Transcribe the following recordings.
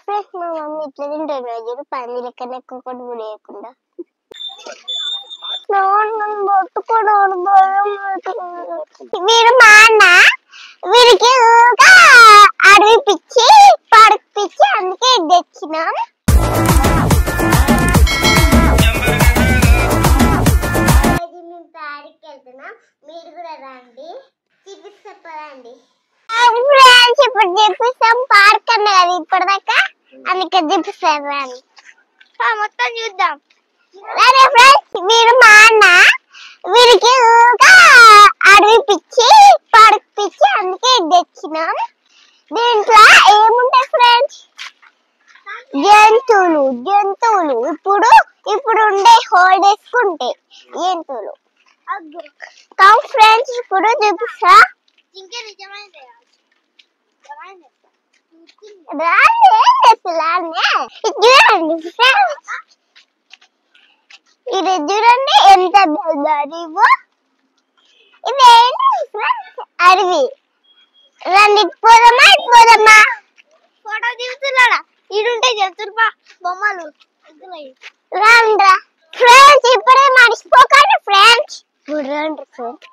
Friends మా mummy ఇట్లా తింటారు రోజు పని లెక్కన ఎక్కువ కూడా వేయకుండా వీరు మా అన్న వీరికి అడవి పిచ్చి పడుకు పిచ్చి అందుకే తెచ్చినాం. మేము పాడికి వెళ్తున్నాం, మీరు కూడా రండి, చూపిస్తాండి. ఇప్పుడు చూపిస్తాం పార్క్ అన్న కదా ఇప్పటిదాకా అందుకే చూపిస్తారు అని మొత్తం చూద్దాం. వీరు మా అన్న వీరికి అడవి పిచ్చి పడుకు పిచ్చి అందుకే తెచ్చినాం. దీంట్లో ఏముంటాయి ఫ్రెండ్స్, జంతువులు ఇప్పుడు ఉండే హాలిడేస్ ఉంటాయి జంతువులు. ఫ్రెండ్స్ ఇప్పుడు చూపిస్తా. ఇది చూడండి ఎంత పెద్ద అడవి. ఇదేంటి అడవి. రండి పోదమ్మా ఫోటో దిగుతున్నాడా ఇడుంటాయి చెప్తున్నా బొమ్మలు రండ్రా ఫ్రెండ్స్. ఇప్పుడే మర్చిపోకండి ఫ్రెండ్స్. చూడండి ఫ్రెండ్స్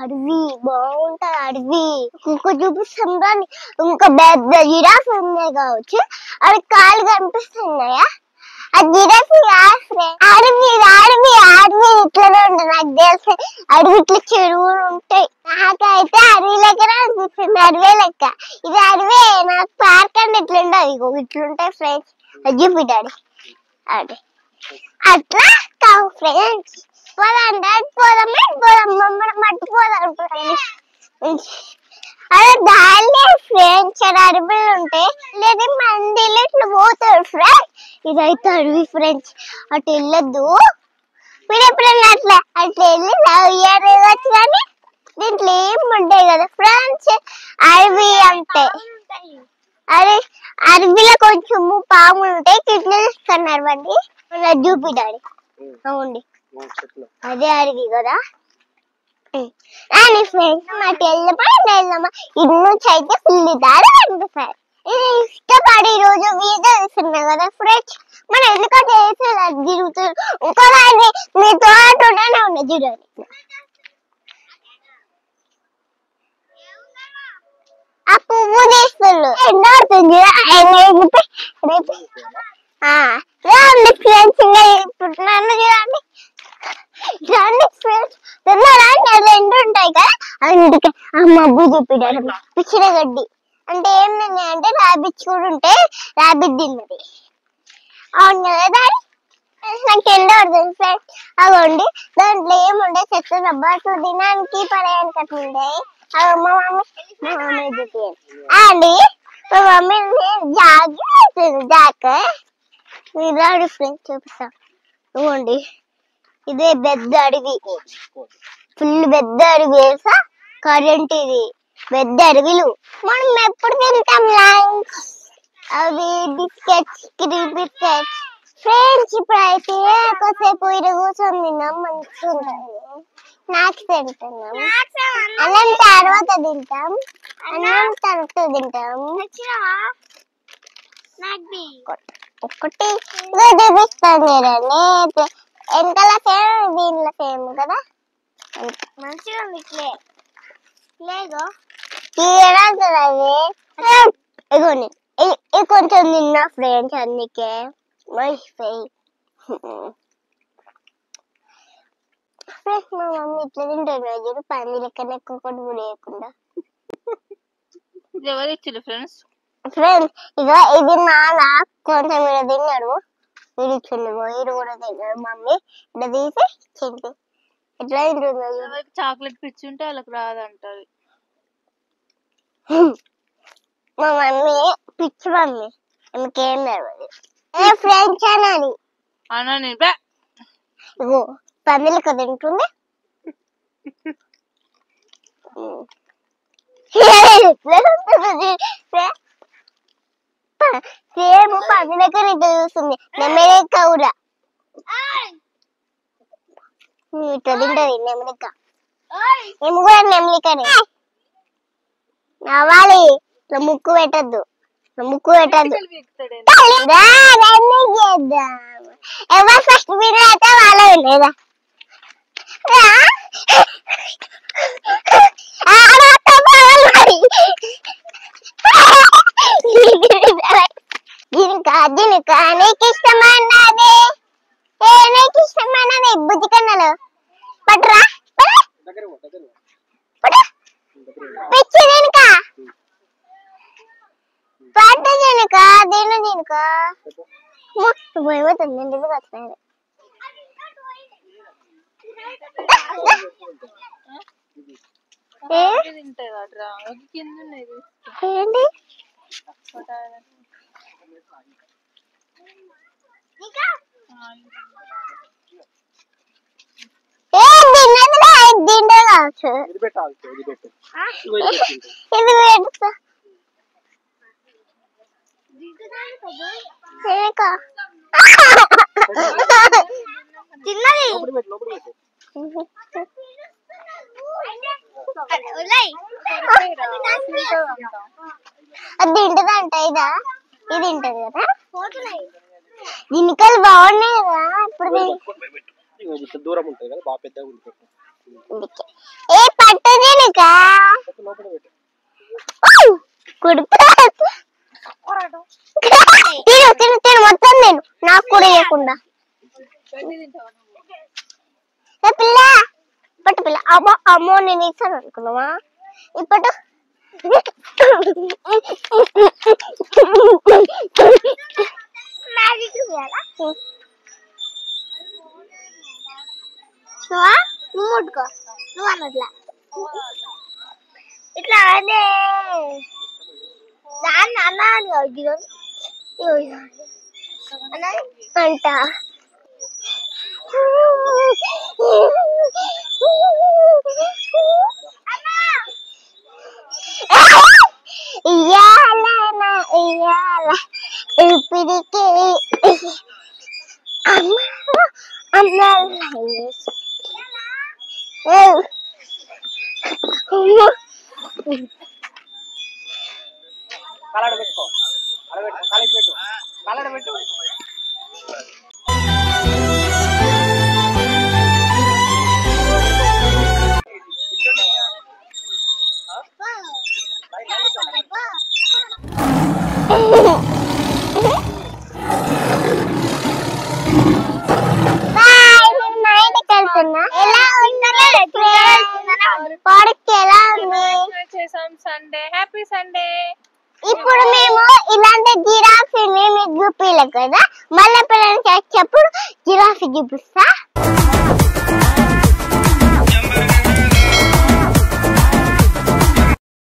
అడవి బాగుంటది. అడవి ఇంకో చూపిస్తాం రండి. ఇంకా పెద్ద జిరాఫ్ ఉన్నాయి కావచ్చు, అవి కాళ్ళు కనిపిస్తున్నాయా? ఆ జిరాఫ్ అడవి ఇట్లనే ఉంటుంది నాకు తెలిసి. అడవి ఇట్లా చెరువులు ఉంటాయి. నాకైతే అడవి లెక్కన అనిపిస్తుంది, అడవే లెక్క. ఇది అడవే, నాకు పార్క్ అంటే ఇట్లుండదు. ఇగో ఇట్లుంటాయి ఫ్రెండ్స్. అది చూపిడాడు అదే అట్లా కావు ఫ్రెండ్స్. మట్టిపోదాం అదే దాన్ని ఫ్రెండ్స్ అడవిలు ఉంటాయి. లేదా మందిలో ఇట్లా పోతాడు ఫ్రెండ్స్. ఇదైతే అడవి ఫ్రెండ్స్, అటు వెళ్ళొద్దు. మీరు ఎప్పుడైనా అట్లా వెళ్ళి లవ్ కానీ దీంట్లో ఏం ఉంటాయి కదా ఫ్రెండ్స్. అడవి అంటే అదే అడవిలో కొంచెం పాములు ఉంటాయి. కిట్ల తీసుకున్నారు బండి చూపిడాడి. అవుండి అదే అడవి కదా. ఫ్రెండ్స్ మాకు వెళ్దామా ఇటు నుంచి అయితే ఫుల్ దారి కనిపిస్తారు. ఇది ఇష్టపడి ఈరోజు వీడియో తీస్తున్నా కదా ఫ్రెండ్స్. మనం ఎందుకంటే తిరుగుతుంది ఇంకోదాన్ని మీతో అంటూనే ఉన్నాయి చూడండి. ఆ పువ్వు తీస్తున్నారు ఎన్నో అవుతుంది రేపు ఫ్రెండ్స్. ఇప్పుడు నన్ను చూడండి ఫ్రెండ్స్. రెండు ఉంటాయి కదా అందుకే ఆ మబ్బు చూపిడారు. పిచ్చిన గడ్డి అంటే ఏం తిన్నాయి అంటే ర్యాబిట్స్ కూడా ఉంటాయి. ర్యాబిట్ తిన్నది అవును కదా దాడి. నాకు ఎండ పడుతుంది ఫ్రెండ్స్. అవ్వండి దాంట్లో ఏముండే చెత్త రబ్బర్స్ తినడానికి పడేయడానికి అట్లా ఉంటాయి. అవి మా మమ్మీ చూపించాను అండి. మా మమ్మీ జాక్ మీరు ఫ్రెండ్స్ చూపిస్తాం. ఇవ్వండి ఇదే పెద్ద అడవి, ఫుల్ పెద్ద అడవి వేసా కరెంట్. ఇది పెద్ద అడవిలు మనం ఎప్పుడు తింటాం లంచ్ అవి బిస్కెట్స్ బిస్కెట్స్ ఫ్రెండ్స్. ఇప్పుడు అయితే కొద్దిసేపు ఇరు కూర్చొని తిన్నాం మంచిగా స్నాక్స్ తింటున్నాం. అన్నం తర్వాత తింటాం ఒకటి చూపిస్తాను చూడండి. ఎంతలా సేమ్ దీనిలో సేమ్ కదా మంచిగా ఉంది. ఇగోండి ఇది కొంచెం తిన్నా ఫ్రెండ్స్ అందుకే ఫ్రెండ్స్ మా మమ్మీ ఇట్లా తింటారు రోజు పని లెక్కన ఎక్కువ కూడా వేయకుండా. ఎవరు ఇచ్చారు ఫ్రెండ్స్? ఫ్రెండ్స్ ఇక ఇది నాన్న కొంచెం ఇలా తిన్నాడు, ఇది ఇచ్చిండు. ఇది కూడా తిన్నాడు. మమ్మీ ఇట్లా తీసి ఇచ్చింది. ఎట్లా తింటుంది? చాక్లెట్ పిచ్చి ఉంటే వాళ్ళకి రాదంటారు. మా మమ్మీ పిచ్చి మమ్మీ ఇంకేం తెలియదు. ఫ్రెండ్స్ అనాలి అనండి. ఇగో పందులకి తింటుంది. సేమ్ పందులకి ఇట్లా చూస్తుంది. నెమ్మదిక కూడా ఇట్లా తింటది నెమ్మదిక. మేము కూడా నెమ్మదికనే నవ్వాలి, ఇట్లా ముక్కు పెట్టద్దు. ముక్కు పెట్టద్దు ఎవరు ఫస్ట్ వినర్ అయితే వాళ్ళ వినేదా జినుక నీకు ఇష్టమన్నది నీకు ఇష్టమన్నది బుద్ధి కన్నాలు పట్టురా పిచ్చి జినుక పట్టు జినుక దీని జినుక పోయిపోతుంది ఇంటికి వస్తున్నాయి ఏంటి కావచ్చు ఇది పెడతా చిన్నది అది తింటదంట ఇదా ఇది తింటది కదా జినుకలు బాగున్నాయి కదా ఇప్పుడు దూరం ఉంటుంది కదా బాగా పెద్దగా ఉంటుంది ఏ పట్టు జినుక తిను మొత్తం నేను నాకు కూడా ఇవ్వకుండా పిల్ల పట్టు పిల్ల అమ్మో అమ్మో నేను ఇస్తాను అనుకున్నావా ఇప్పటి నువ్వు ముట్టుకో నువ్వు అన్నట్లా ఇట్లా అదే దాన్ని అన్నాను అంట ఇయ్యాల ఇప్పటికే అమ్మ కలడ పెట్టుకో కలడ పెట్టు సండే హ్యాపీ సండే. ఇప్పుడు మేము ఇలాంటి జిరాఫీ మీకు చూపిలే కదా, మళ్ళీ పిల్లలకి వచ్చేప్పుడు జిరాఫీ చూపిస్తా.